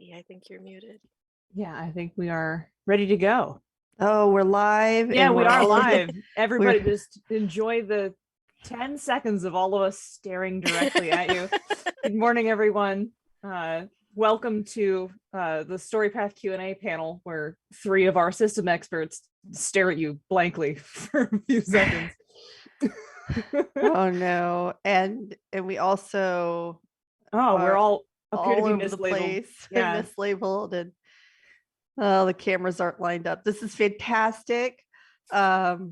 I think you're muted. Yeah, I think we are ready to go. Oh, we're live. Yeah, we are live. Everybody we're- just enjoy the 10 seconds of all of us staring directly at you. Good morning, everyone. Welcome to the Storypath Q&A panel, where 3 of our system experts stare at you blankly for a few seconds. Oh no. And we also we're all appear to all be over the mislabeled. place. Yeah. Mislabeled, and the cameras aren't lined up. This is fantastic.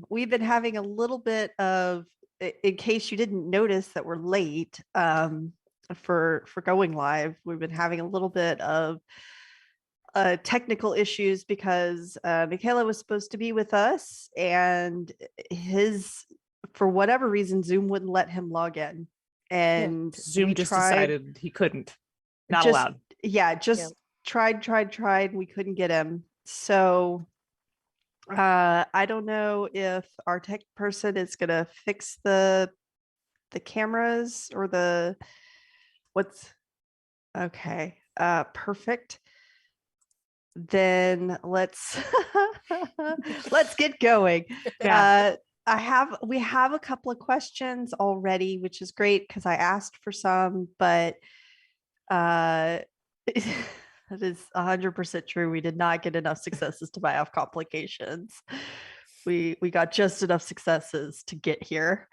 We've been having a little bit of, in case you didn't notice that we're late, for going live, we've been having a little bit of technical issues because Michele was supposed to be with us, and for whatever reason, Zoom wouldn't let him log in. And Zoom just decided he couldn't. Not allowed. Yeah, tried. We couldn't get him. So I don't know if our tech person is gonna fix the cameras or okay. Perfect. Then let's get going. Yeah. We have a couple of questions already, which is great because I asked for some, but that is 100% true. We did not get enough successes to buy off complications. We got just enough successes to get here.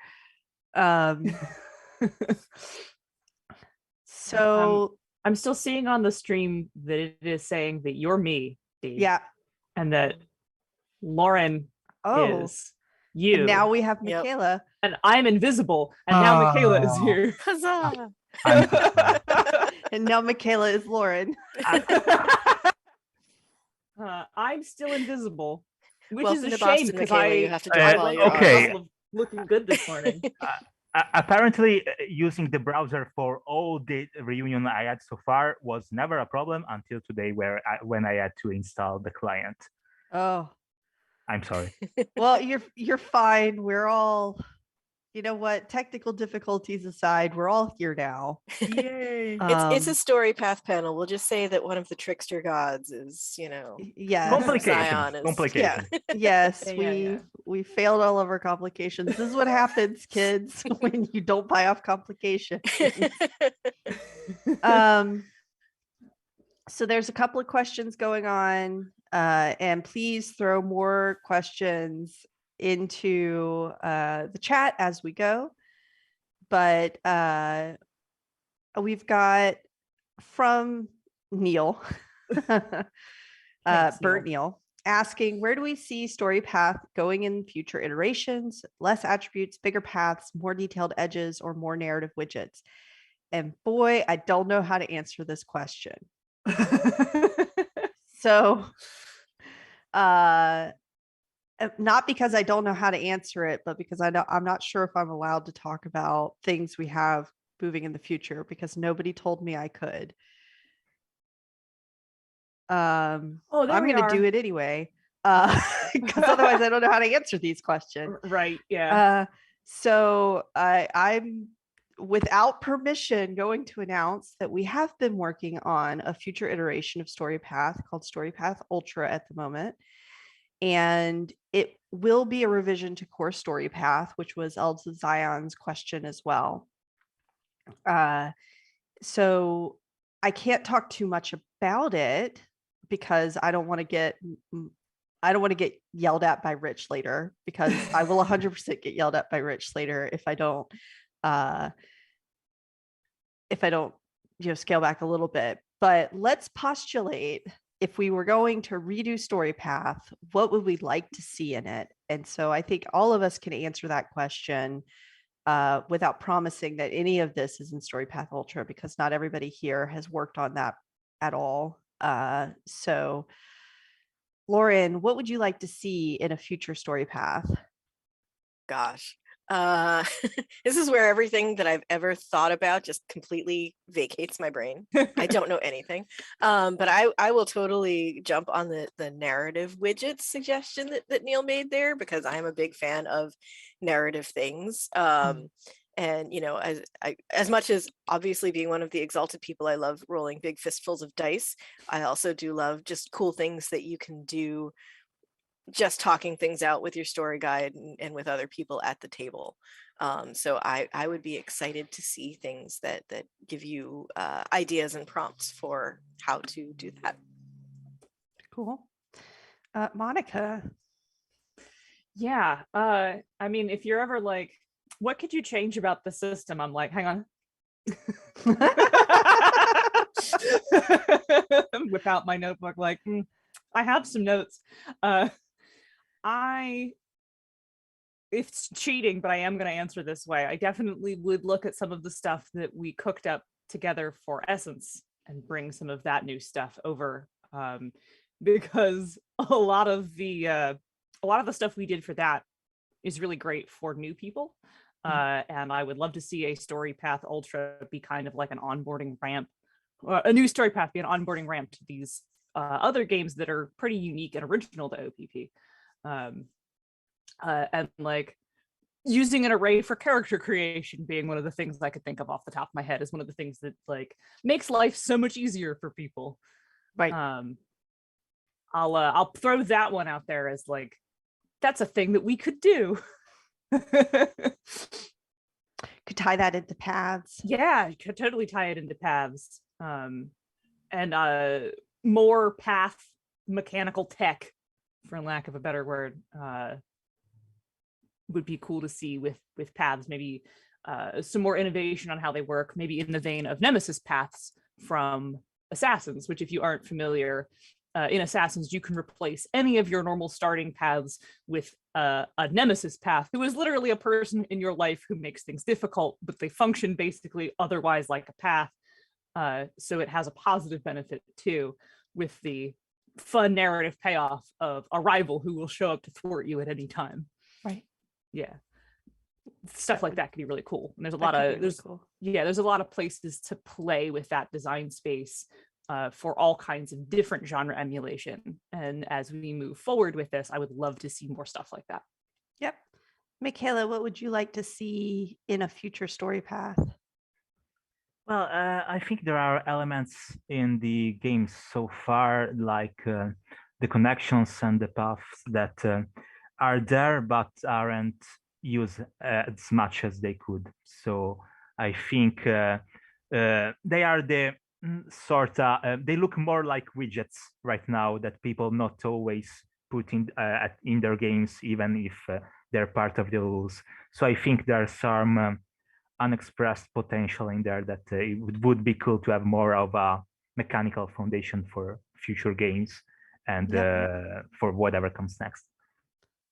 So I'm still seeing on the stream that it is saying that you're me, Dee, yeah, and that Lauren is you. and now we have Michele, and I'm invisible, and now Michele is here. Huzzah! and now Michele is Lauren. I'm still invisible, which Welcome is a to shame Boston, because Michele. You have to drive all your okay. Looking good this morning. Apparently, using the browser for all the reunion I had so far was never a problem until today, when I had to install the client. Oh, I'm sorry. well, you're fine. We're all, you know what? Technical difficulties aside, we're all here now. Yay! It's a Storypath panel. We'll just say that one of the trickster gods is, yes, complications. Yeah. Yes, Yeah. we failed all of our complications. This is what happens, kids, when you don't buy off complications. So there's a couple of questions going on, and please throw more questions into the chat as we go. But we've got from Neil, Thanks, Bert Neil. Neil, asking, where do we see Storypath going in future iterations? Less attributes, bigger paths, more detailed edges, or more narrative widgets? And boy, I don't know how to answer this question. So not because I don't know how to answer it, but because I'm not sure if I'm allowed to talk about things we have moving in the future, because nobody told me I could. I'm going to do it anyway, because otherwise I don't know how to answer these questions. Right. Yeah. So I'm, without permission, going to announce that we have been working on a future iteration of Storypath called Storypath Ultra at the moment. And it will be a revision to core Storypath, which was Elsa Zion's question as well. So I can't talk too much about it because I don't want to get yelled at by Rich later, because I will 100% get yelled at by Rich later if I don't scale back a little bit. But let's postulate, if we were going to redo Storypath, what would we like to see in it? And so I think all of us can answer that question without promising that any of this is in Storypath Ultra, because not everybody here has worked on that at all. So Lauren, what would you like to see in a future Storypath? Gosh. This is where everything that I've ever thought about just completely vacates my brain. I don't know anything. But I will totally jump on the narrative widgets suggestion that Neil made there, because I'm a big fan of narrative things. And as much as obviously being one of the exalted people, I love rolling big fistfuls of dice. I also do love just cool things that you can do, just talking things out with your story guide and with other people at the table. So I would be excited to see things that give you ideas and prompts for how to do that. Cool. Monica. Yeah. I mean, if you're ever like, what could you change about the system? I'm like, hang on. Whip out my notebook, like, I have some notes. It's cheating, but I am going to answer this way. I definitely would look at some of the stuff that we cooked up together for Essence and bring some of that new stuff over, because a lot of the stuff we did for that is really great for new people. And I would love to see a Storypath Ultra be kind of like an onboarding ramp, a new Storypath be an onboarding ramp to these other games that are pretty unique and original to OPP. And like using an array for character creation being one of the things I could think of off the top of my head is one of the things that like makes life so much easier for people. Right. I'll throw that one out there as like, that's a thing that we could do. Could tie that into paths. Yeah, you could totally tie it into paths. And more path mechanical tech, for lack of a better word, would be cool to see with paths. Maybe some more innovation on how they work, maybe in the vein of Nemesis paths from Assassins, which if you aren't familiar, in Assassins, you can replace any of your normal starting paths with a Nemesis path, who is literally a person in your life who makes things difficult, but they function basically otherwise like a path. So it has a positive benefit too, with the fun narrative payoff of a rival who will show up to thwart you at any time. Right. Yeah. Stuff like that could be really cool. And there's a That lot could of be really cool. there's a lot of places to play with that design space for all kinds of different genre emulation. And as we move forward with this, I would love to see more stuff like that. Yep. Michele, what would you like to see in a future story path? Well, I think there are elements in the games so far, like the connections and the paths that are there but aren't used as much as they could. So I think they are the sort of, they look more like widgets right now that people not always put in their games, even if they're part of the rules. So I think there's some unexpressed potential in there that it would be cool to have more of a mechanical foundation for future games and for whatever comes next.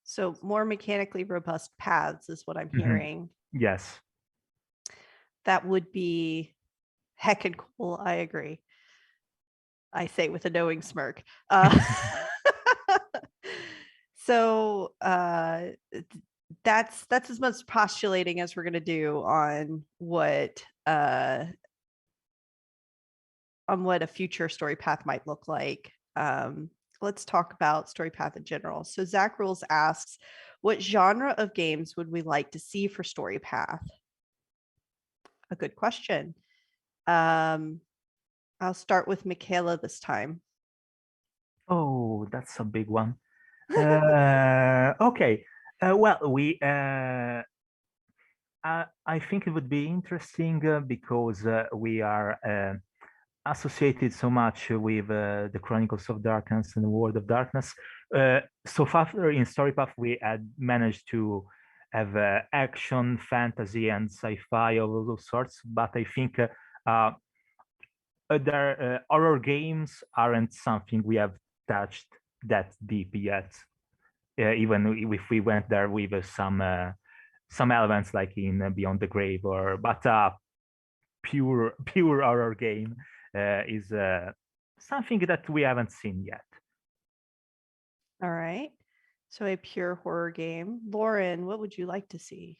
So more mechanically robust paths is what I'm hearing. Yes. That would be heckin' cool. I agree. I say with a knowing smirk. So that's as much postulating as we're going to do on what a future story path might look like. Let's talk about story path in general. So Zach Rules asks, what genre of games would we like to see for story path? A good question. I'll start with Michele this time. Oh, that's a big one. Okay. Well, I think it would be interesting because we are associated so much with the Chronicles of Darkness and the World of Darkness. So far in Storypath, we had managed to have action, fantasy, and sci-fi of all those sorts. But I think other horror games aren't something we have touched that deep yet. Even if we went there with some elements like in Beyond the Grave, but pure horror game is something that we haven't seen yet. All right. So a pure horror game. Lauren, what would you like to see?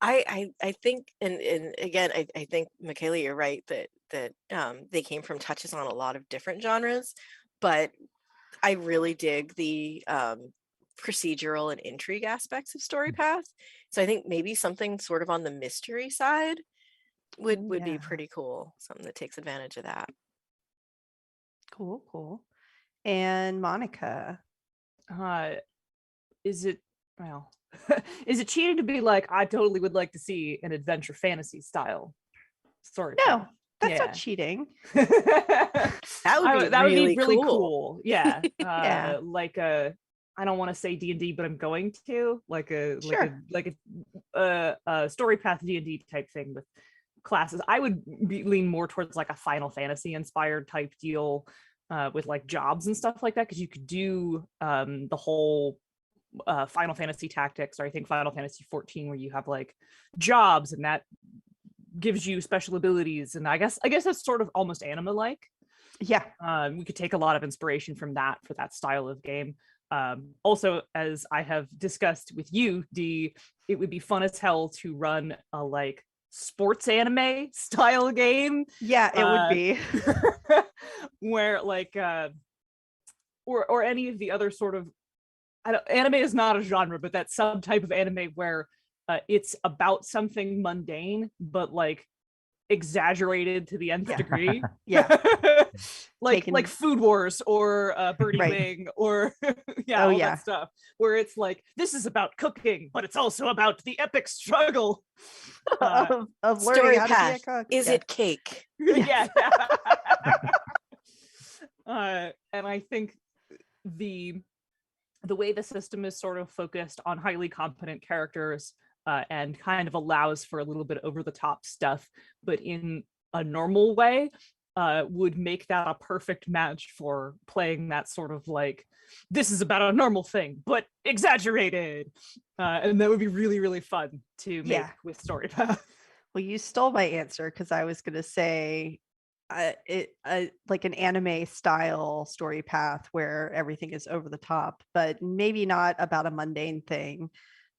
I think, and again, I think, Michele, you're right that they came from touches on a lot of different genres, but I really dig the procedural and intrigue aspects of Storypath. So I think maybe something sort of on the mystery side would be Yeah. pretty cool. Something that takes advantage of that. Cool. And Monica. Is it well? Is it cheating to be like, I totally would like to see an adventure fantasy style story? No, that's Yeah. not cheating. That would be that would really be really cool. cool. Yeah. Yeah. Like a, I don't want to say D&D, but I'm going to like a Storypath D&D type thing with classes. I would lean more towards like a Final Fantasy inspired type deal with like jobs and stuff like that, because you could do the whole Final Fantasy Tactics, or I think Final Fantasy 14, where you have like jobs and that gives you special abilities, and I guess that's sort of almost anime like. Yeah. We could take a lot of inspiration from that for that style of game. Also, as I have discussed with you, Dee, it would be fun as hell to run a like sports anime style game. Yeah, it would be. Where like or any of the other sort of, anime is not a genre, but that subtype of anime where it's about something mundane but like exaggerated to the nth degree. Yeah. like Food Wars or Birdie Right. Wing or that stuff, where it's like, this is about cooking, but it's also about the epic struggle of learning how to be a Storypath. cook. Is it cake? Yeah. And I think the way the system is sort of focused on highly competent characters and kind of allows for a little bit over the top stuff, but in a normal way, would make that a perfect match for playing that sort of like, this is about a normal thing, but exaggerated. And that would be really, really fun to make with Storypath. Well, you stole my answer, because I was going to say like an anime style story path where everything is over the top, but maybe not about a mundane thing,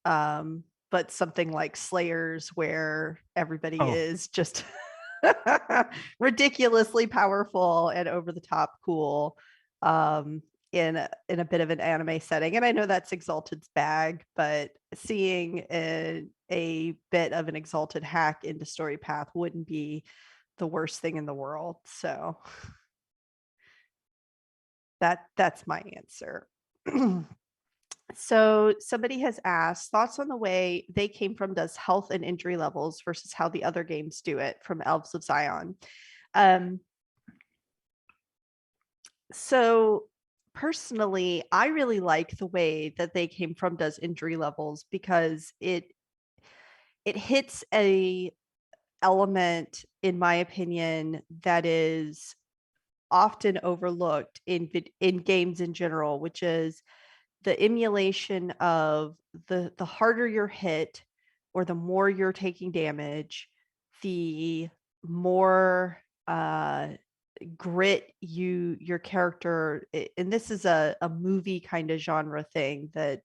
but something like Slayers where everybody is just ridiculously powerful and over the top cool, in a bit of an anime setting. And I know that's Exalted's bag, but seeing a bit of an Exalted hack into Storypath wouldn't be the worst thing in the world. So that's my answer. So somebody has asked thoughts on the way They Came From does health and injury levels versus how the other games do it, from Elves of Zion. So personally, I really like the way that They Came From does injury levels, because it hits a element, in my opinion, that is often overlooked in games in general, which is the emulation of the harder you're hit or the more you're taking damage, the more grit your character, and this is a movie kind of genre thing that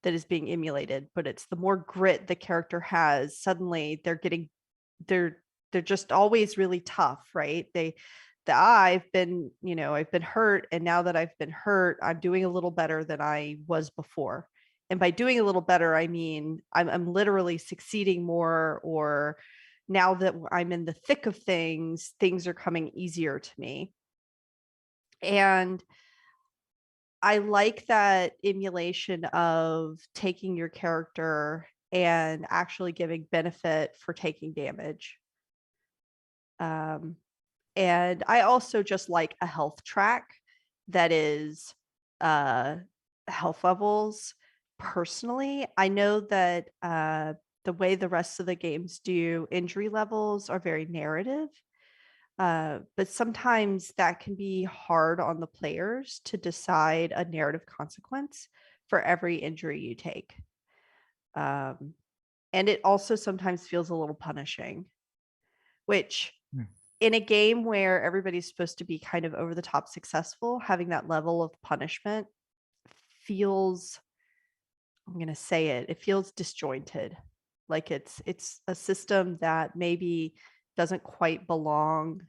is being emulated, but it's the more grit the character has, suddenly they're just always really tough, right? I've been hurt, and now that I've been hurt, I'm doing a little better than I was before. And by doing a little better, I mean I'm literally succeeding more, or now that I'm in the thick of things are coming easier to me. And I like that emulation of taking your character and actually giving benefit for taking damage. And I also just like a health track that is health levels. Personally, I know that the way the rest of the games do injury levels are very narrative, but sometimes that can be hard on the players to decide a narrative consequence for every injury you take. And it also sometimes feels a little punishing, which in a game where everybody's supposed to be kind of over the top successful, having that level of punishment feels, I'm going to say it feels disjointed. Like it's a system that maybe doesn't quite belong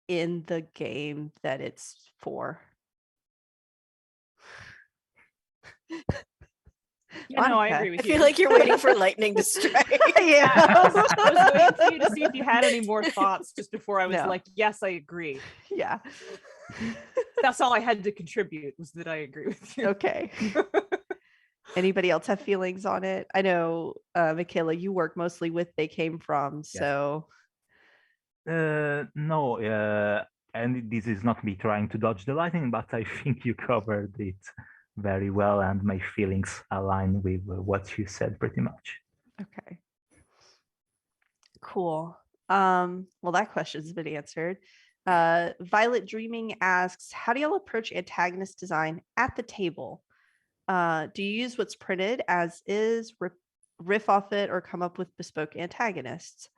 in the game that it's for. Yeah, no, I Monica. agree with I you. feel like you're waiting for lightning to strike. Yeah. I was waiting for you to see if you had any more thoughts just before I was No. like, yes, I agree. Yeah. That's all I had to contribute was that I agree with you. Okay. Anybody else have feelings on it? I know, Michaela, you work mostly with They Came From, so No, and this is not me trying to dodge the lightning, but I think you covered it very well, and my feelings align with what you said pretty much. okay. Cool. Well, that question's been answered. Violet Dreaming asks, how do y'all approach antagonist design at the table? Do you use what's printed as is, riff off it, or come up with bespoke antagonists?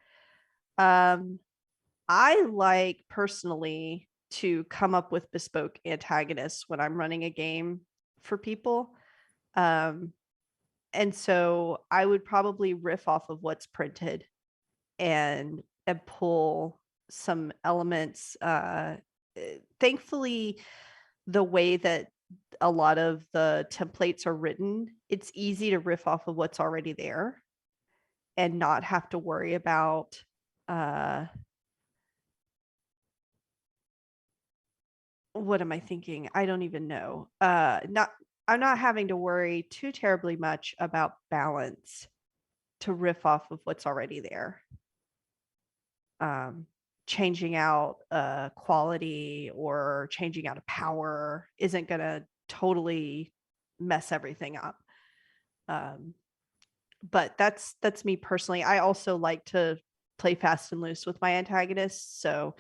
I like personally to come up with bespoke antagonists when I'm running a game for people. And so I would probably riff off of what's printed and pull some elements. Thankfully, the way that a lot of the templates are written, it's easy to riff off of what's already there and not have to worry about what am I thinking? I don't even know. I'm not having to worry too terribly much about balance to riff off of what's already there. Changing out quality or changing out a power isn't going to totally mess everything up. But that's me personally. I also like to play fast and loose with my antagonists. So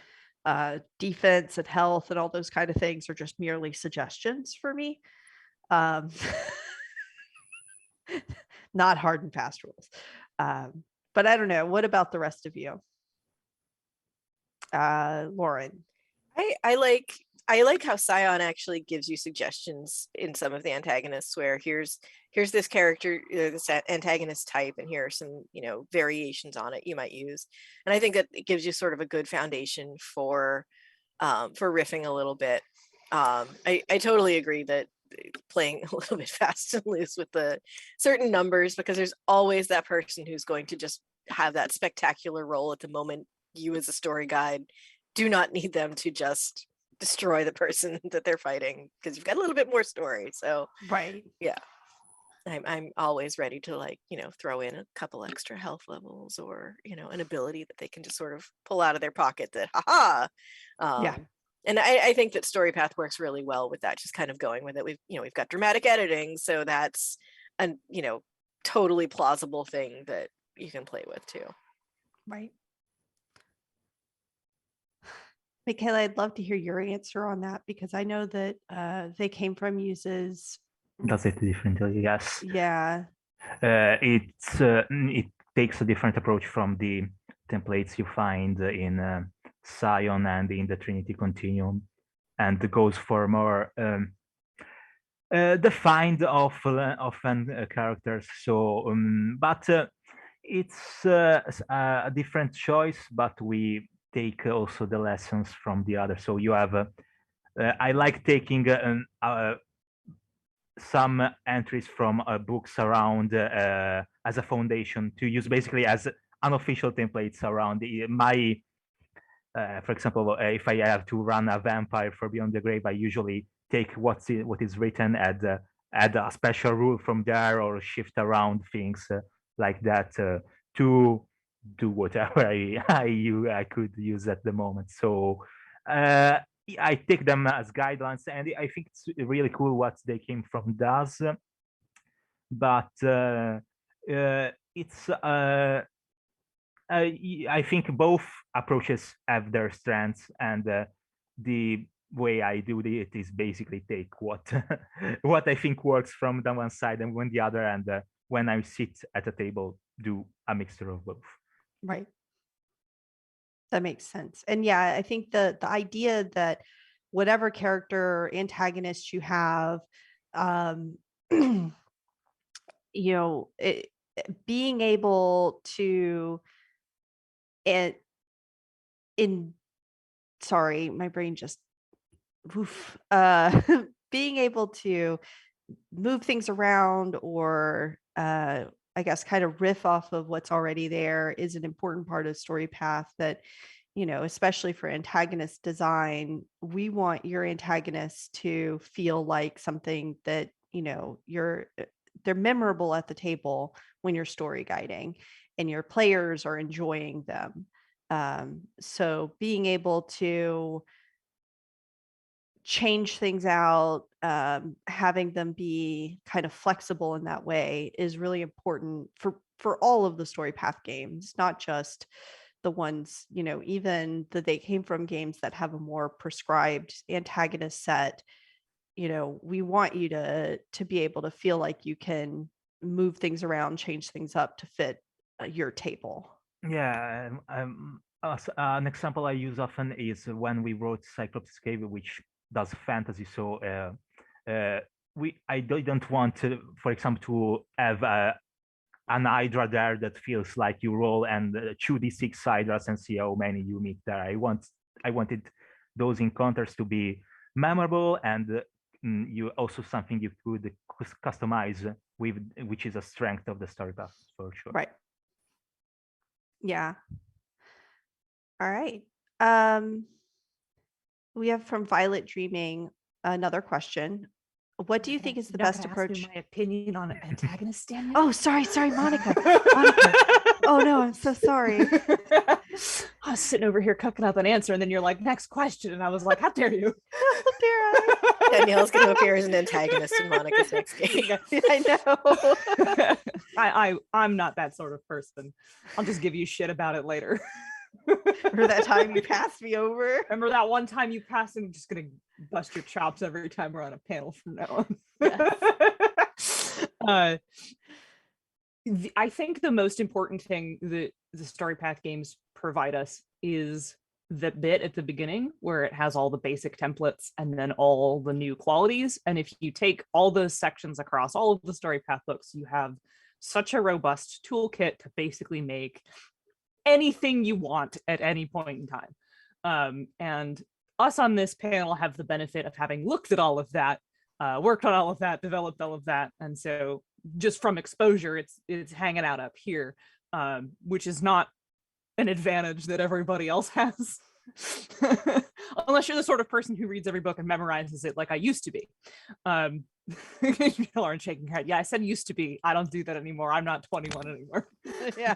defense and health and all those kind of things are just merely suggestions for me. Not hard and fast rules. But I don't know. What about the rest of you? Lauren. I like how Scion actually gives you suggestions in some of the antagonists where here's this character, this antagonist type, and here are some, variations on it you might use. And I think that it gives you sort of a good foundation for riffing a little bit. I totally agree that playing a little bit fast and loose with the certain numbers, because there's always that person who's going to just have that spectacular role at the moment. You as a story guide do not need them to just destroy the person that they're fighting, because you've got a little bit more story. So Right. yeah, I'm always ready to throw in a couple extra health levels or an ability that they can just sort of pull out of their pocket that Yeah. And I think that Storypath works really well with that, just kind of going with it. We've got dramatic editing, so that's a totally plausible thing that you can play with too. Right. Michaela, I'd love to hear your answer on that, because I know that They Came From uses. Does it differently? Yes. Yeah. It takes a different approach from the templates you find in Scion and in the Trinity Continuum, and goes for more defined often characters. So, but it's a different choice. But we take also the lessons from the other. So you have. I like taking some entries from books around as a foundation to use basically as unofficial templates around my. For example, if I have to run a vampire for Beyond the Grave, I usually take what is written, add a special rule from there, or shift around things like that to do whatever I could use at the moment. So I take them as guidelines, and I think it's really cool what They Came From does. But it's I think both approaches have their strengths, and the way I do it is basically take what what I think works from the one side and when the other, and when I sit at a table, do a mixture of both. Right. That makes sense. And yeah, I think the idea that whatever character antagonist you have, being able to sorry, my brain just being able to move things around or I guess kind of riff off of what's already there is an important part of Storypath that, especially for antagonist design, we want your antagonists to feel like something that, they're memorable at the table when you're story guiding and your players are enjoying them. So being able to change things out, having them be kind of flexible in that way is really important for all of the Storypath games, not just the ones, even the They Came From games that have a more prescribed antagonist set. We want you to be able to feel like you can move things around, change things up to fit your table. Yeah, an example I use often is when we wrote Cyclops Escape, which does fantasy. So I don't want to, for example, to have an Hydra there that feels like you roll and 2d6 Hydras and see how many you meet there. I wanted those encounters to be memorable and you also something you could customize with, which is a strength of the Storypath for sure. Right. Yeah. All right. We have from Violet Dreaming another question. What do you think is the best approach? My opinion on Antagonist, Danielle? Oh, sorry, Monica. Monica. Oh no, I'm so sorry. I was sitting over here cooking up an answer, and then you're like, "Next question," and I was like, "How dare you?" How dare I? Danielle's going to appear as an antagonist in Monica's next game. I know. I'm not that sort of person. I'll just give you shit about it later. Remember that time you passed me over? Remember that one time you passed, and I'm just gonna bust your chops every time we're on a panel from now on. Yes. I think the most important thing that the Storypath games provide us is the bit at the beginning where it has all the basic templates and then all the new qualities. And if you take all those sections across all of the Storypath books, you have such a robust toolkit to basically make anything you want at any point in time. And us on this panel have the benefit of having looked at all of that, worked on all of that, developed all of that. And so just from exposure, it's hanging out up here, which is not an advantage that everybody else has. Unless you're the sort of person who reads every book and memorizes it like I used to be. Lauren shaking her head. Yeah, I said used to be. I don't do that anymore. I'm not 21 anymore. Yeah.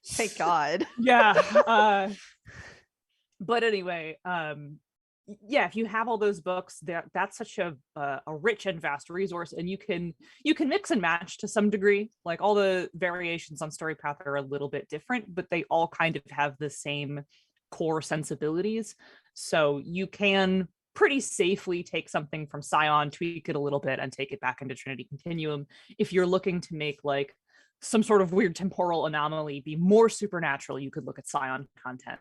Thank God. Yeah. But anyway, yeah, if you have all those books, that's such a rich and vast resource, and you can mix and match to some degree. Like all the variations on Storypath are a little bit different, but they all kind of have the same core sensibilities. So you can pretty safely take something from Scion, tweak it a little bit, and take it back into Trinity Continuum. If you're looking to make like some sort of weird temporal anomaly be more supernatural, you could look at Scion content.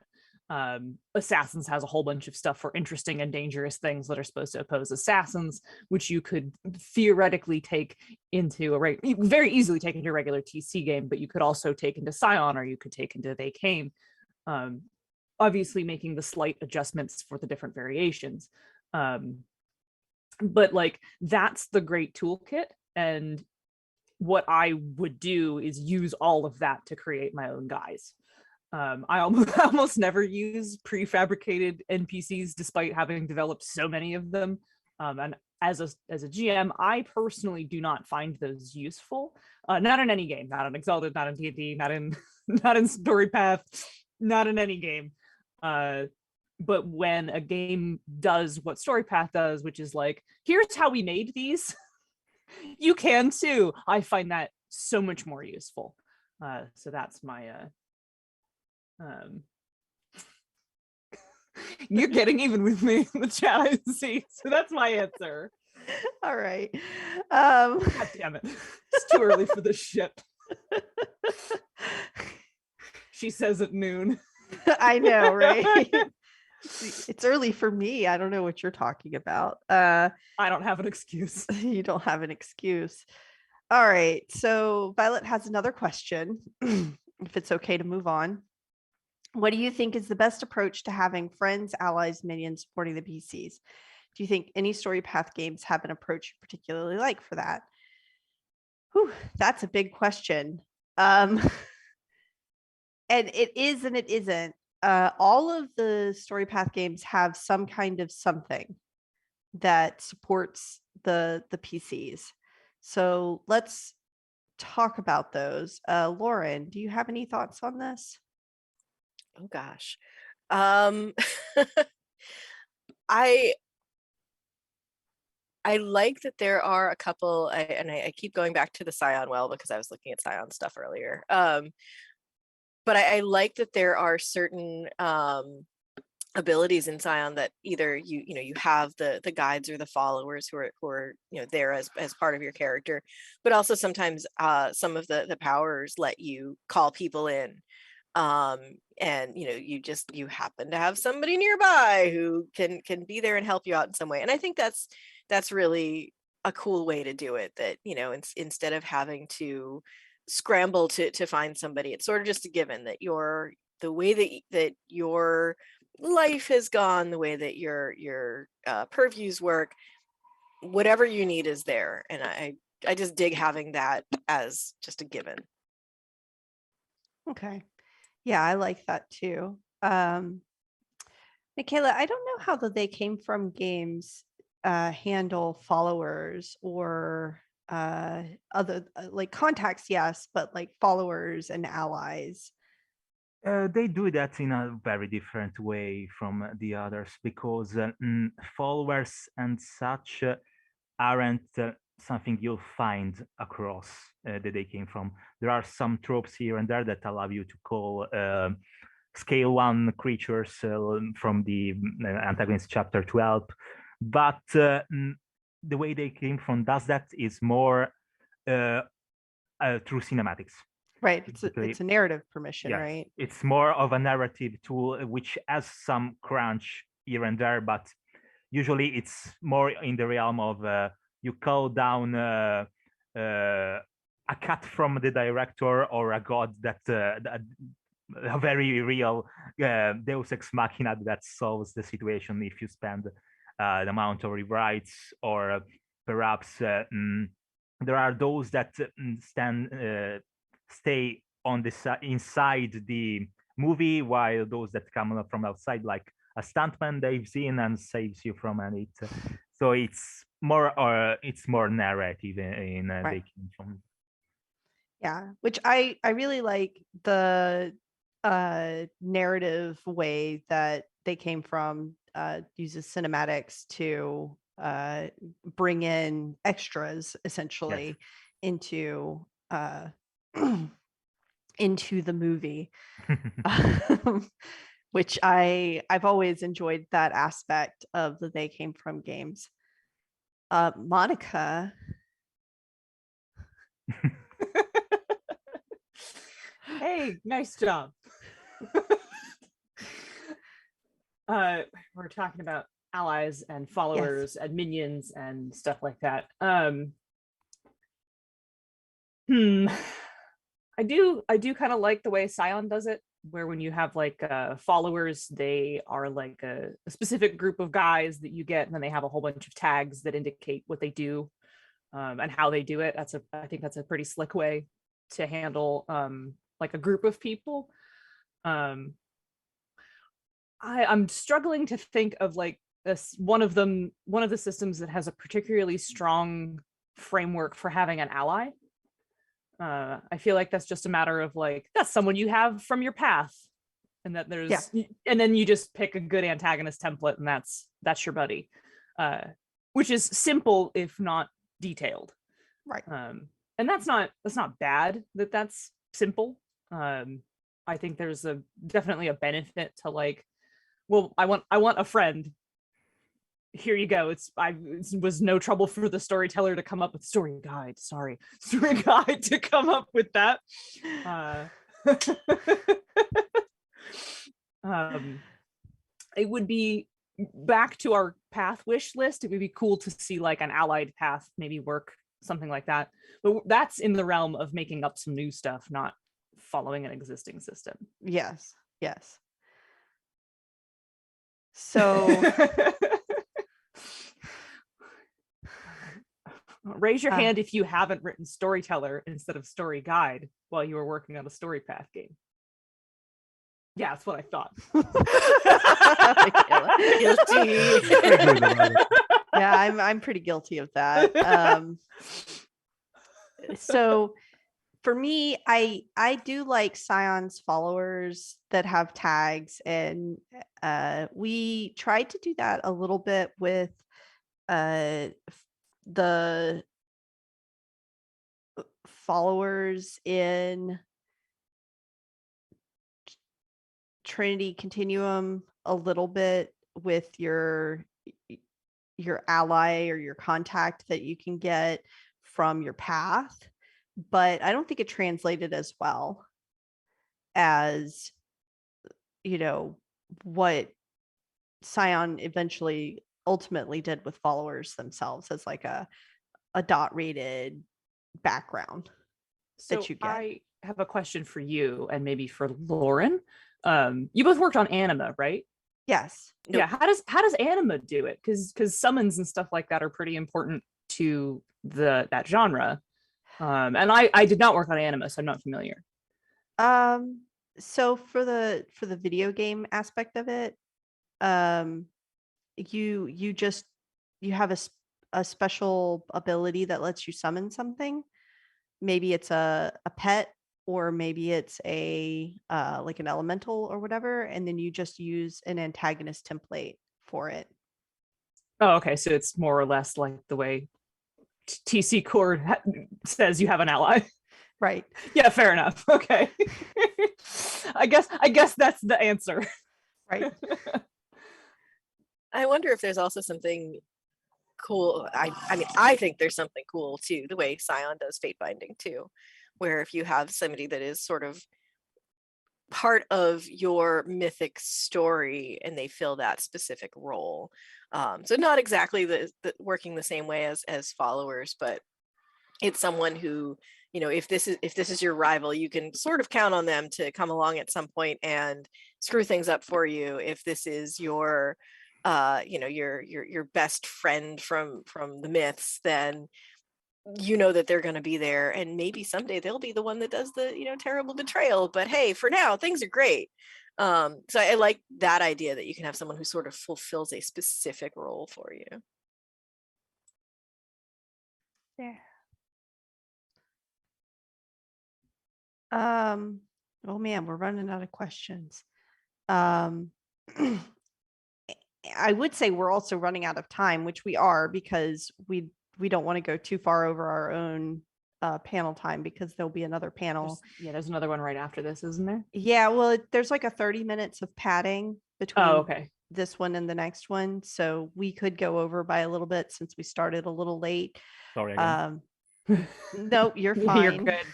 Assassins has a whole bunch of stuff for interesting and dangerous things that are supposed to oppose assassins, which you could theoretically take into very easily take into a regular TC game, but you could also take into Scion, or you could take into They Came, obviously making the slight adjustments for the different variations. But like, that's the great toolkit. And what I would do is use all of that to create my own guys. I almost never use prefabricated NPCs, despite having developed so many of them. And as a GM, I personally do not find those useful. Not in any game, not in Exalted, not in D&D, not in Storypath, not in any game. But when a game does what Storypath does, which is like, here's how we made these, you can too. I find that so much more useful. So that's my you're getting even with me in the chat, I see. So that's my answer. All right. God damn it. It's too early for this shit. She says at noon. I know, right? It's early for me. I don't know what you're talking about. I don't have an excuse. You don't have an excuse. All right. So Violet has another question, if it's okay to move on. What do you think is the best approach to having friends, allies, minions supporting the PCs? Do you think any Storypath games have an approach you particularly like for that? Whew, that's a big question. And it is and it isn't. All of the Storypath games have some kind of something that supports the PCs. So let's talk about those. Lauren, do you have any thoughts on this? Oh gosh. I like that there are a couple, I keep going back to the Scion well because I was looking at Scion stuff earlier. But I like that there are certain abilities in Scion that either you have the guides or the followers who are there as part of your character, but also sometimes some of the powers let you call people in, and you happen to have somebody nearby who can be there and help you out in some way. And I think that's really a cool way to do it, that instead of having to scramble to find somebody, it's sort of just a given that the way that your life has gone, the way that your purviews work, whatever you need is there. And I just dig having that as just a given. Okay. Yeah, I like that too. Michele, I don't know how They Came From games handle followers or other like contacts, yes, but like followers and allies. They do that in a very different way from the others, because followers and such aren't something you'll find across that They Came From. There are some tropes here and there that allow you to call scale 1 creatures from the Antagonist chapter 12, but the way They Came From does that is more through cinematics. Right. It's a narrative permission, yeah, right? It's more of a narrative tool, which has some crunch here and there, but usually it's more in the realm of you call down a cut from the director or a god that a very real Deus Ex Machina that solves the situation if you spend the amount of rewrites, or perhaps there are those that stay on the inside the movie, while those that come from outside, like a stuntman, dives in and saves you from it. So it's more narrative in Right. They Came From. Yeah, which I really like the narrative way that They Came From uses cinematics to bring in extras essentially into into the movie. Which I've always enjoyed that aspect of the They Came From games. Monica. Hey, nice job. We're talking about allies and followers and minions and stuff like that. I do kind of like the way Scion does it, where when you have like followers, they are like a specific group of guys that you get, and then they have a whole bunch of tags that indicate what they do and how they do it. I think that's a pretty slick way to handle like a group of people. I'm struggling to think of like one of the systems that has a particularly strong framework for having an ally. I feel like that's just a matter of like, that's someone you have from your path, and that and then you just pick a good antagonist template, and that's your buddy, which is simple if not detailed, right? And that's not bad that's simple. I think there's definitely a benefit to like, well, I want a friend. Here you go. It was no trouble for the storyteller to come up with story guide to come up with that. It would be back to our path wish list. It would be cool to see like an allied path maybe work, something like that. But that's in the realm of making up some new stuff, not following an existing system. Yes. So Raise your hand if you haven't written storyteller instead of story guide while you were working on a Storypath game. Yeah, that's what I thought. Guilty. Yeah, I'm pretty guilty of that. So for me, I do like Scion's followers that have tags, and we tried to do that a little bit with the followers in Trinity Continuum a little bit with your ally or your contact that you can get from your path, but I don't think it translated as well as, you know, what Scion eventually ultimately did with followers themselves as like a dot rated background that you get. I have a question for you and maybe for Lauren. You both worked on anima, right? Yes. Nope. Yeah. How does anima do it? Because summons and stuff like that are pretty important to that genre. And I did not work on anima, so I'm not familiar. So for the video game aspect of it, you have a special ability that lets you summon something. Maybe it's a pet, or maybe it's a like an elemental or whatever, and then you just use an antagonist template for it. Oh, okay. So it's more or less like the way TC Core says you have an ally. Right. Yeah, fair enough. Okay. I guess that's the answer. Right. I wonder if there's also something cool. I mean, I think there's something cool too, the way Scion does fate binding too, where if you have somebody that is sort of part of your mythic story and they fill that specific role. So not exactly the working the same way as followers, but it's someone who, you know, if this is your rival, you can sort of count on them to come along at some point and screw things up for you. If this is your you know, your best friend from the myths, then you know that they're going to be there, and maybe someday they'll be the one that does the, you know, terrible betrayal, but hey, for now things are great. So I like that idea that you can have someone who sort of fulfills a specific role for you. Yeah. Oh man, we're running out of questions. I would say we're also running out of time, which we are, because we don't want to go too far over our own panel time, because there'll be another panel. There's another one right after this, isn't there? Yeah, well, there's like a 30 minutes of padding between okay. this one and the next one, so we could go over by a little bit since we started a little late. Sorry again. No, you're fine. You're good.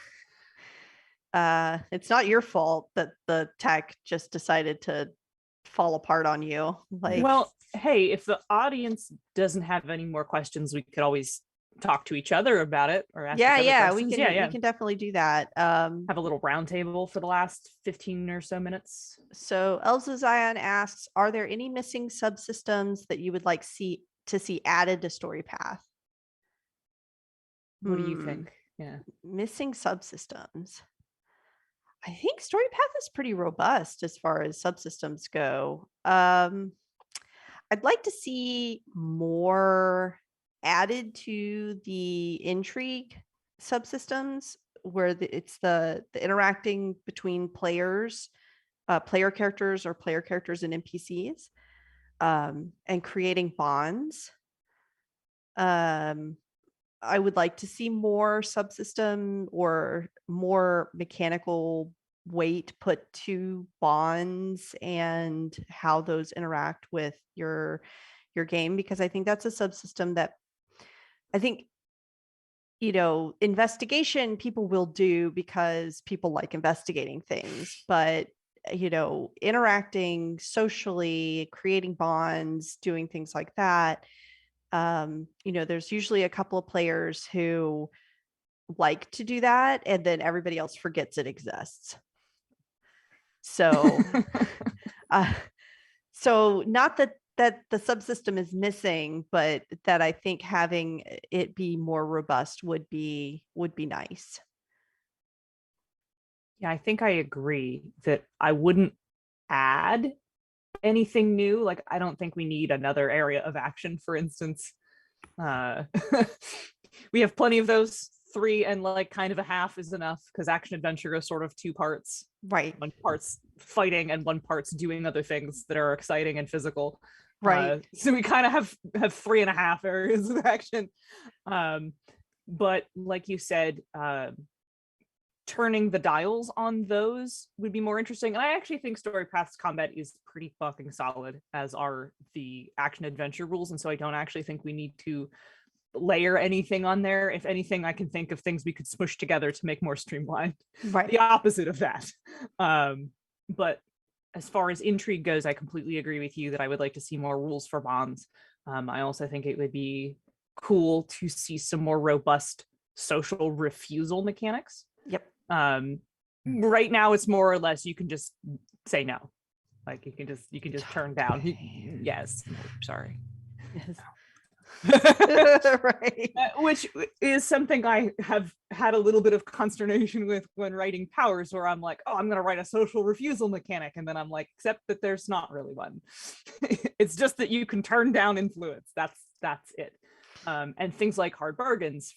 It's not your fault that the tech just decided to fall apart on you. Like, well, hey, if the audience doesn't have any more questions, we could always talk to each other about it, or ask we can definitely do that. Have a little round table for the last 15 or so minutes. So Elves of Zion asks, are there any missing subsystems that you would like to see added to Storypath? What do you think? Yeah, missing subsystems. I think Storypath is pretty robust as far as subsystems go. I'd like to see more added to the intrigue subsystems, where it's the interacting between players, player characters or player characters and NPCs, and creating bonds. I would like to see more subsystem or more mechanical weight put to bonds and how those interact with your game, because I think that's a subsystem that I think, you know, investigation people will do because people like investigating things, but you know, interacting socially, creating bonds, doing things like that, you know, there's usually a couple of players who like to do that, and then everybody else forgets it exists. So so not that that the subsystem is missing, but that I think having it be more robust would be nice. Yeah, I think I agree that I wouldn't add anything new. Like, I don't think we need another area of action, for instance. We have plenty of those. 3 and like kind of a half is enough, because action adventure is sort of 2 parts. Right. 1 part's fighting and 1 part's doing other things that are exciting and physical. Right. So we kind of have 3.5 areas of action. But like you said, turning the dials on those would be more interesting. And I actually think Storypath's combat is pretty fucking solid, as are the action adventure rules. And so I don't actually think we need to layer anything on there. If anything, I can think of things we could smush together to make more streamlined. Right. The opposite of that. But as far as intrigue goes, I completely agree with you that I would like to see more rules for bonds. I also think it would be cool to see some more robust social refusal mechanics. Yep. Right now it's more or less you can just say no. Like you can just turn down. Yes. Sorry. Yes. Right. Which is something I have had a little bit of consternation with when writing powers, where I'm like, oh, I'm going to write a social refusal mechanic. And then I'm like, except that there's not really one. It's just that you can turn down influence. That's it. And things like hard bargains,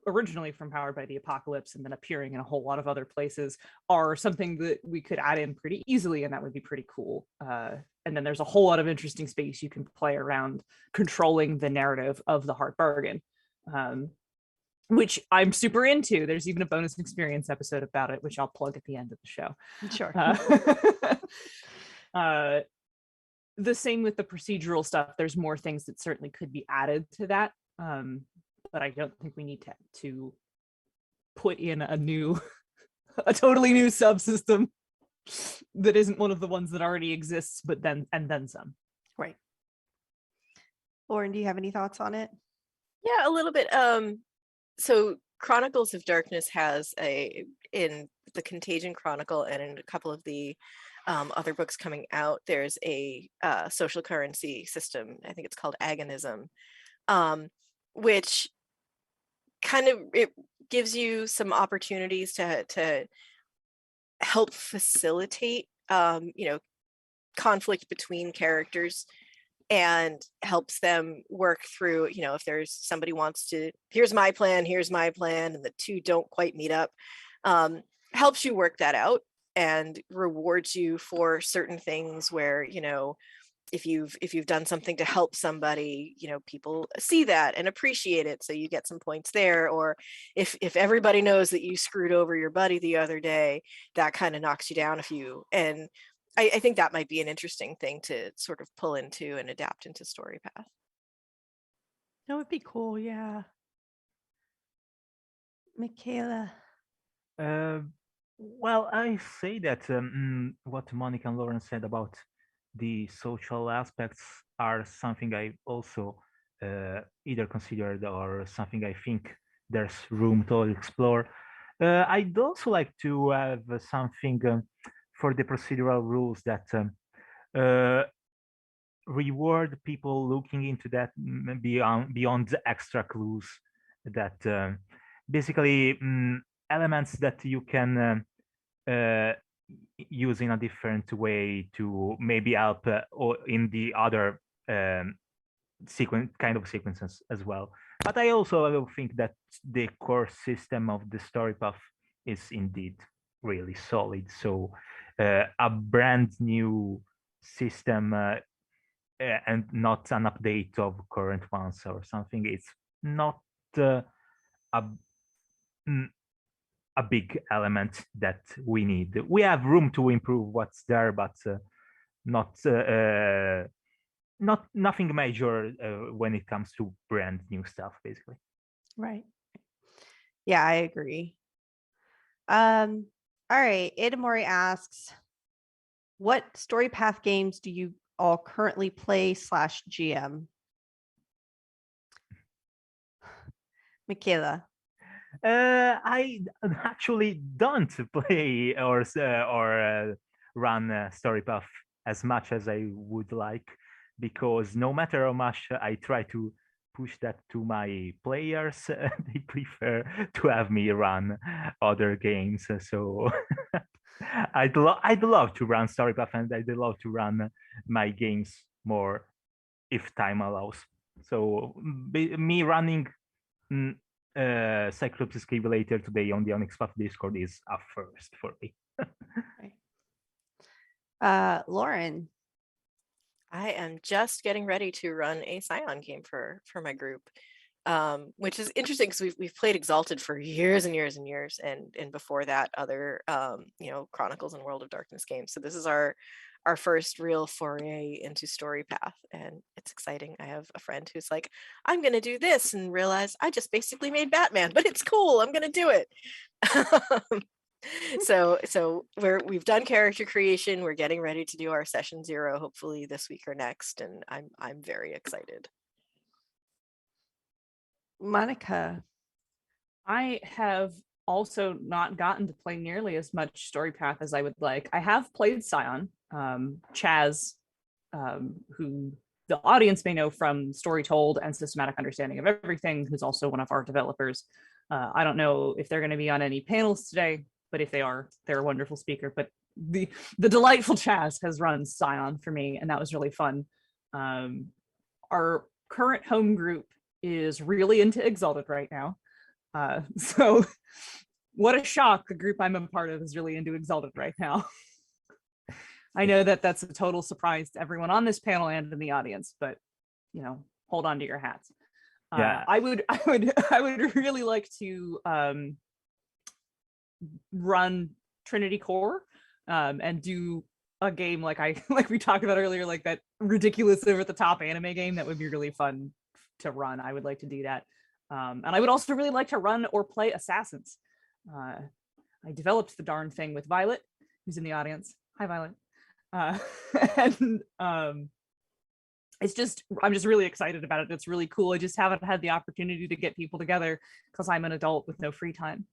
originally from Powered by the Apocalypse and then appearing in a whole lot of other places, are something that we could add in pretty easily, and that would be pretty cool. And then there's a whole lot of interesting space you can play around controlling the narrative of the hard bargain, which I'm super into. There's even a bonus experience episode about it, which I'll plug at the end of the show. Sure. The same with the procedural stuff. There's more things that certainly could be added to that. But I don't think we need to put in a totally new subsystem that isn't one of the ones that already exists, but then some. Right. Lauren, do you have any thoughts on it? Yeah, a little bit. So Chronicles of Darkness has in the Contagion Chronicle and in a couple of the other books coming out, there's a social currency system. I think it's called Agonism, which kind of, it gives you some opportunities to help facilitate conflict between characters, and helps them work through, if there's somebody wants to, here's my plan, and the two don't quite meet up, helps you work that out and rewards you for certain things where, if you've done something to help somebody, people see that and appreciate it, so you get some points there. Or if everybody knows that you screwed over your buddy the other day, that kind of knocks you down a few. And I think that might be an interesting thing to sort of pull into and adapt into Storypath. That would be cool. Yeah. Michele. Well, I say that what Monica and Lauren said about the social aspects are something I also either considered or something I think there's room to explore. I'd also like to have something for the procedural rules that reward people looking into that beyond the extra clues, that basically elements that you can use in a different way to maybe help or in the other sequences as well. But I also think that the core system of the Storypath is indeed really solid. So a brand new system and not an update of current ones or something, it's not a big element that we need. We have room to improve what's there, but nothing major when it comes to brand new stuff, basically. Right. Yeah, I agree. All right. Adamori asks, what Storypath games do you all currently play /GM? Michele. I actually don't play or run Storypath as much as I would like. because no matter how much I try to push that to my players, they prefer to have me run other games. So I'd love to run Storypath, and I'd love to run my games more if time allows. So me running Cyclops Escape later today on the Onyx Path Discord is a first for me. Lauren. I am just getting ready to run a Scion game for my group, which is interesting because we've played Exalted for years and years and years, and before that other Chronicles and World of Darkness games. So this is our first real foray into Storypath, and it's exciting. I have a friend who's like, I'm gonna do this, and realize I just basically made Batman, but it's cool. I'm gonna do it. So we've done character creation. We're getting ready to do our session 0, hopefully this week or next, and I'm very excited. Monica. I have also not gotten to play nearly as much Storypath as I would like. I have played Scion. Chaz, who the audience may know from Story Told and Systematic Understanding of Everything, who's also one of our developers. I don't know if they're going to be on any panels today, but if they are, they're a wonderful speaker. But the delightful Chaz has run Scion for me, and that was really fun. Our current home group is really into Exalted right now. So what a shock. The group I'm a part of is really into Exalted right now. I know that that's a total surprise to everyone on this panel and in the audience, but hold on to your hats. Yeah. I would really like to run Trinity Core and do a game like we talked about earlier, like that ridiculous over the top anime game. That would be really fun to run. I would like to do that. And I would also really like to run or play Assassins. I developed the darn thing with Violet, who's in the audience. Hi, Violet. And I'm just really excited about it. It's really cool. I just haven't had the opportunity to get people together because I'm an adult with no free time.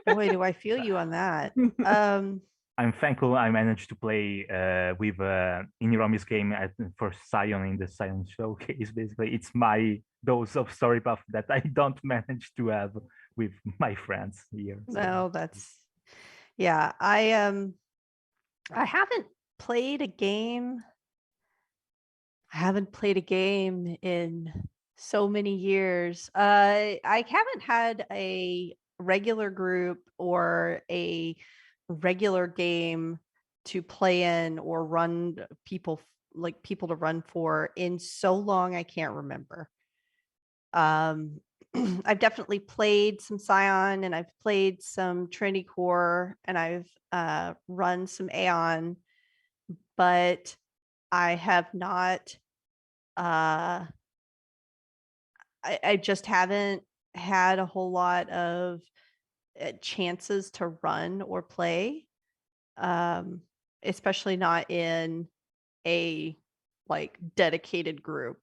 Boy, do I feel you on that. I'm thankful I managed to play with Inirami's game for Scion in the Scion Showcase. Basically, it's my dose of Storypath that I don't manage to have with my friends here. So. No, yeah. I haven't played a game. I haven't played a game in so many years. I haven't had a regular group or a regular game to play in or run people to run for in so long I can't remember. I've definitely played some Scion, and I've played some Trinity Core, and I've run some Aeon, but I have not I just haven't had a whole lot of chances to run or play, especially not in a dedicated group.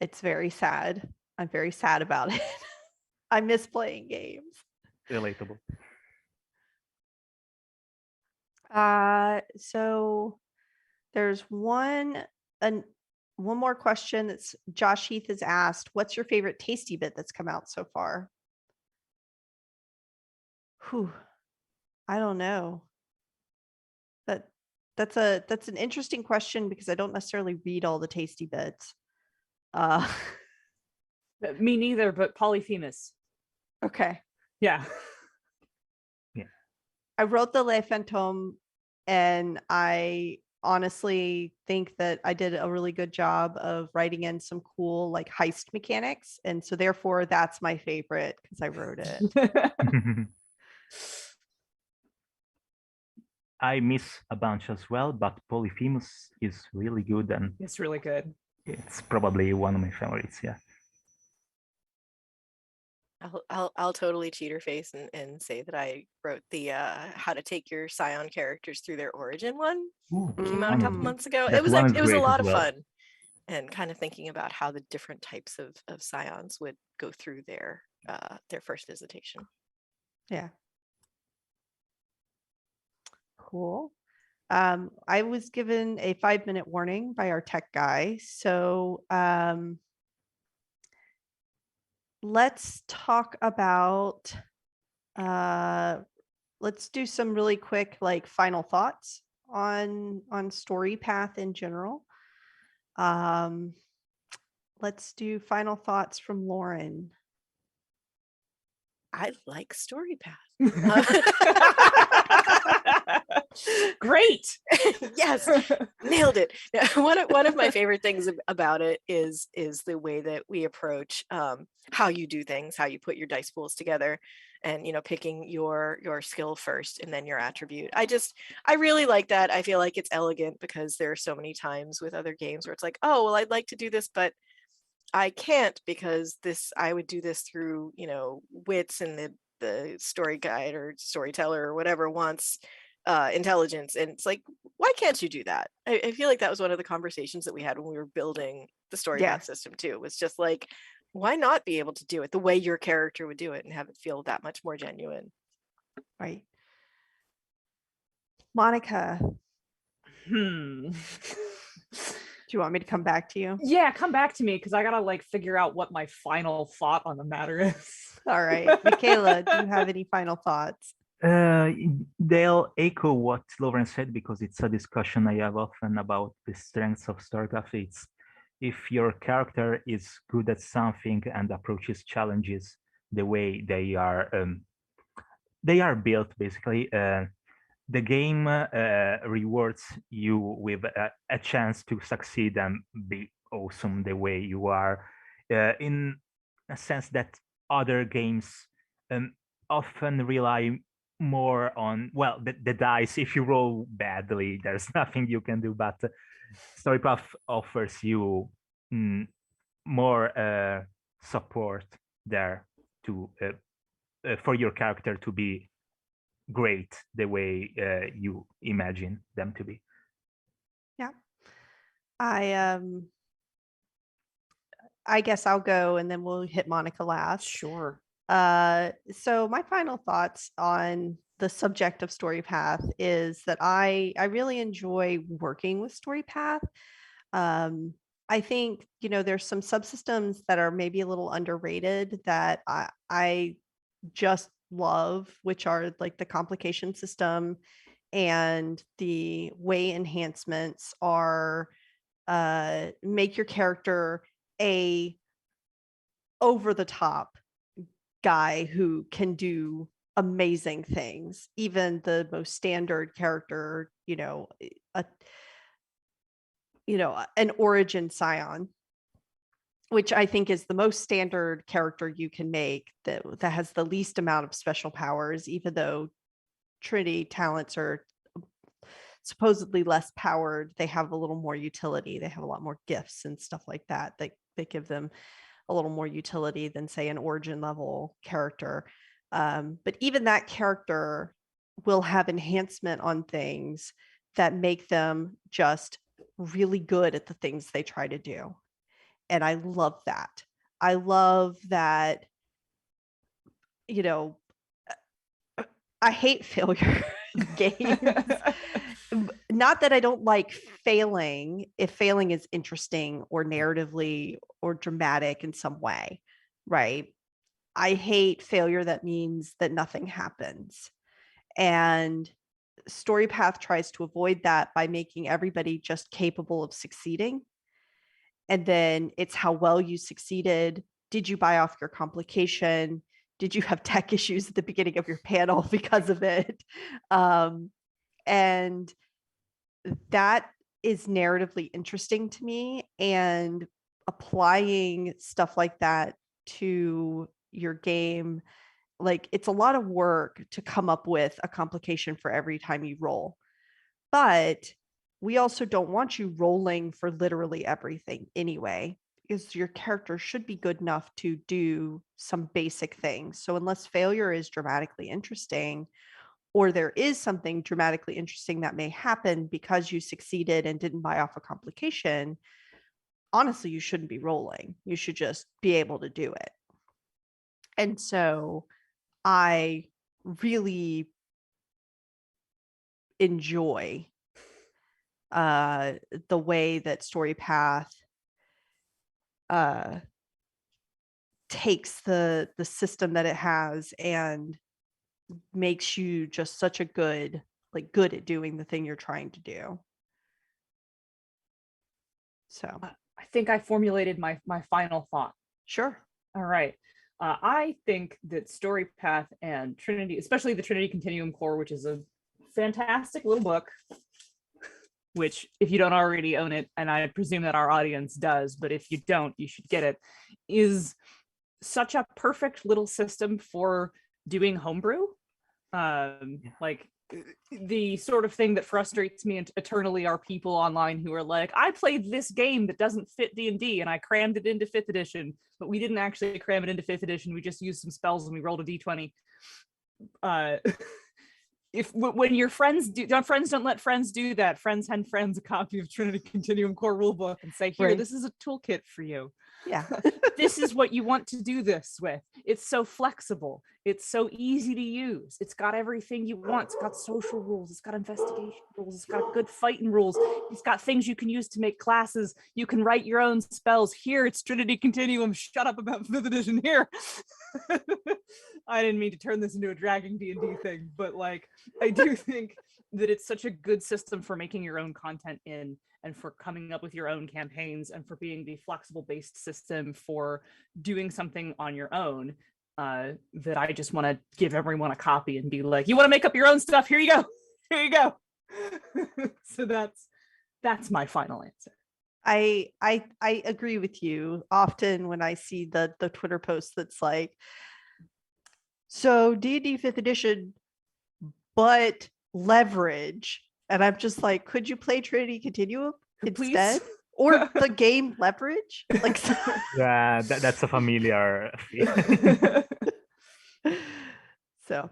It's very sad. I'm very sad about it. I miss playing games. Relatable. So there's one more question that's Josh Heath has asked. What's your favorite tasty bit that's come out so far? Whew. I don't know. That's an interesting question because I don't necessarily read all the tasty bits. Me neither, but Polyphemus. Okay. Yeah. Yeah. I wrote the Le Fantôme, and I honestly think that I did a really good job of writing in some cool heist mechanics, and so therefore that's my favorite because I wrote it. I miss a bunch as well, but Polyphemus is really good, and it's really good. It's probably one of my favorites. Yeah. I'll totally cheat her face and say that I wrote the how to take your Scion characters through their origin one. Ooh, Came out a couple months ago. That It was one a great lot as of well. fun, and kind of thinking about how the different types of Scions would go through their first visitation. Yeah. Cool. I was given a 5-minute warning by our tech guy. So let's talk about, let's do some really quick, like, final thoughts on Storypath in general. Let's do final thoughts from Lauren. I like Storypath. Great. Yes, nailed it. One of my favorite things about it is the way that we approach how you do things, how you put your dice pools together, and picking your skill first and then your attribute. I really like that. I feel like it's elegant because there are so many times with other games where it's like, oh well, I'd like to do this, but I can't because I would do this through wits, and the story guide or storyteller or whatever wants intelligence, and it's like, why can't you do that? I feel like that was one of the conversations that we had when we were building the Yeah. Storypath system too. It was just like, why not be able to do it the way your character would do it and have it feel that much more genuine? Right. Monica, Hmm. do you want me to come back to you? Yeah, come back to me because I gotta like figure out what my final thought on the matter is. All right. Michaela, do you have any final thoughts? They'll echo what Lauren said, because it's a discussion I have often about the strengths of Storypath. It's if your character is good at something and approaches challenges the way they are built, basically, the game rewards you with a chance to succeed and be awesome the way you are, in a sense that other games often rely more on, well, the dice. If you roll badly, there's nothing you can do, but Storypath offers you more support there to for your character to be great the way you imagine them to be. Yeah. I guess I'll go and then we'll hit Monica last. Sure. So my final thoughts on the subject of Storypath is that I really enjoy working with Storypath. I think, there's some subsystems that are maybe a little underrated that I just love, which are like the complication system and the way enhancements are make your character a over the top guy who can do amazing things. Even the most standard character, an origin scion, which I think is the most standard character you can make, that has the least amount of special powers, even though Trinity talents are supposedly less powered. They have a little more utility. They have a lot more gifts and stuff like that that give them a little more utility than, say, an origin level character. But even that character will have enhancement on things that make them just really good at the things they try to do. And I love that. I love that, I hate failure in games. Not that I don't like failing, if failing is interesting or narratively or dramatic in some way, right? I hate failure that means that nothing happens. And Storypath tries to avoid that by making everybody just capable of succeeding. And then it's how well you succeeded. Did you buy off your complication? Did you have tech issues at the beginning of your panel because of it? And that is narratively interesting to me, and applying stuff like that to your game, like, it's a lot of work to come up with a complication for every time you roll, but we also don't want you rolling for literally everything anyway, because your character should be good enough to do some basic things. So unless failure is dramatically interesting, or there is something dramatically interesting that may happen because you succeeded and didn't buy off a complication, honestly, you shouldn't be rolling. You should just be able to do it. And so I really enjoy the way that Storypath takes the system that it has and makes you just such a good at doing the thing you're trying to do. So I think I formulated my final thought. sure. All right. I think that Storypath and Trinity, especially the Trinity Continuum Core, which is a fantastic little book, which if you don't already own it, and I presume that our audience does, but if you don't, you should get it, is such a perfect little system for doing homebrew. Like the sort of thing that frustrates me eternally are people online who are like, I played this game that doesn't fit D&D and I crammed it into 5th edition, but we didn't actually cram it into 5th edition. We just used some spells and we rolled a D20. When your friends don't let friends do that. Friends hand friends a copy of Trinity Continuum Core Rulebook and say, here, This is a toolkit for you. Yeah. This is what you want to do this with. It's so flexible. It's so easy to use. It's got everything you want. It's got social rules. It's got investigation rules. It's got good fighting rules. It's got things you can use to make classes. You can write your own spells. Here, it's Trinity Continuum. Shut up about 5th edition here. I didn't mean to turn this into a dragging D&D thing, but like, I do think that it's such a good system for making your own content in, and for coming up with your own campaigns, and for being the flexible based system for doing something on your own, that I just want to give everyone a copy and be like, you want to make up your own stuff? Here you go. Here you go. So that's my final answer. I agree with you. Often when I see the Twitter post that's like, so D&D 5th edition, but leverage. And I'm just like, could you play Trinity Continuum instead? Please? Or the game Leverage? Like, Yeah, that's a familiar feel. so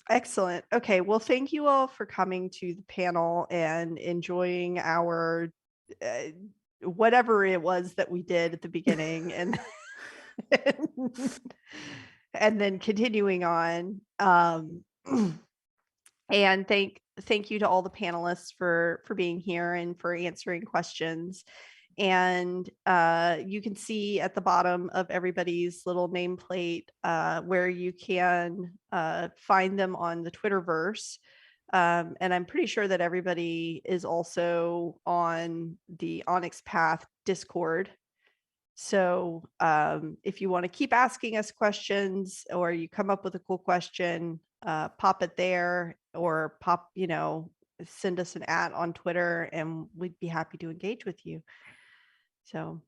excellent. Okay, well, thank you all for coming to the panel and enjoying our whatever it was that we did at the beginning, and and then continuing on. And thank you to all the panelists for being here and for answering questions. And you can see at the bottom of everybody's little nameplate where you can find them on the Twitterverse. And I'm pretty sure that everybody is also on the Onyx Path Discord. So if you want to keep asking us questions, or you come up with a cool question, pop it there, or send us an @ on Twitter, and we'd be happy to engage with you. So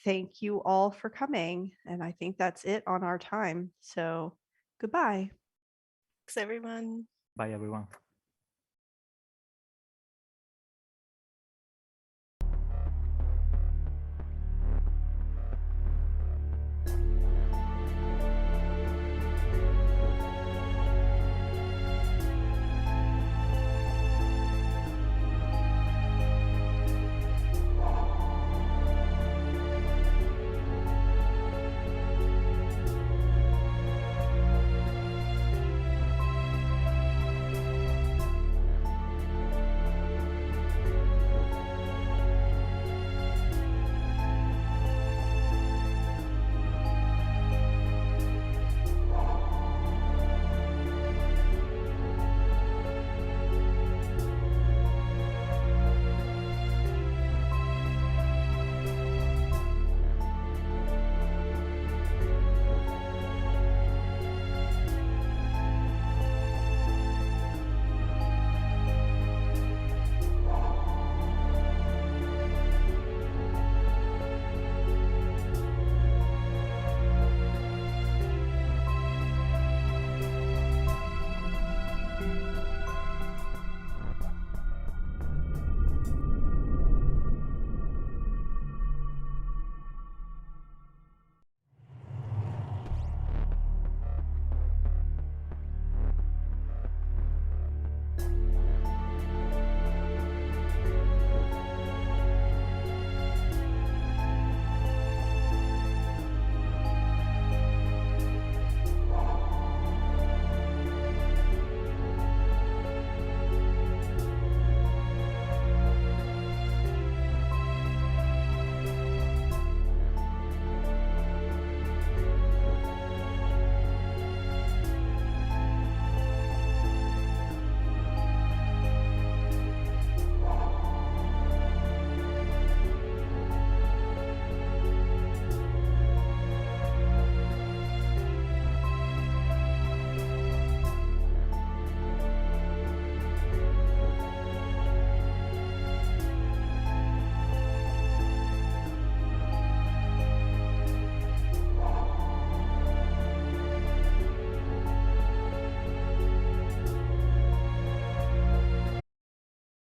thank you all for coming. And I think that's it on our time. So goodbye. Thanks, everyone. Bye, everyone.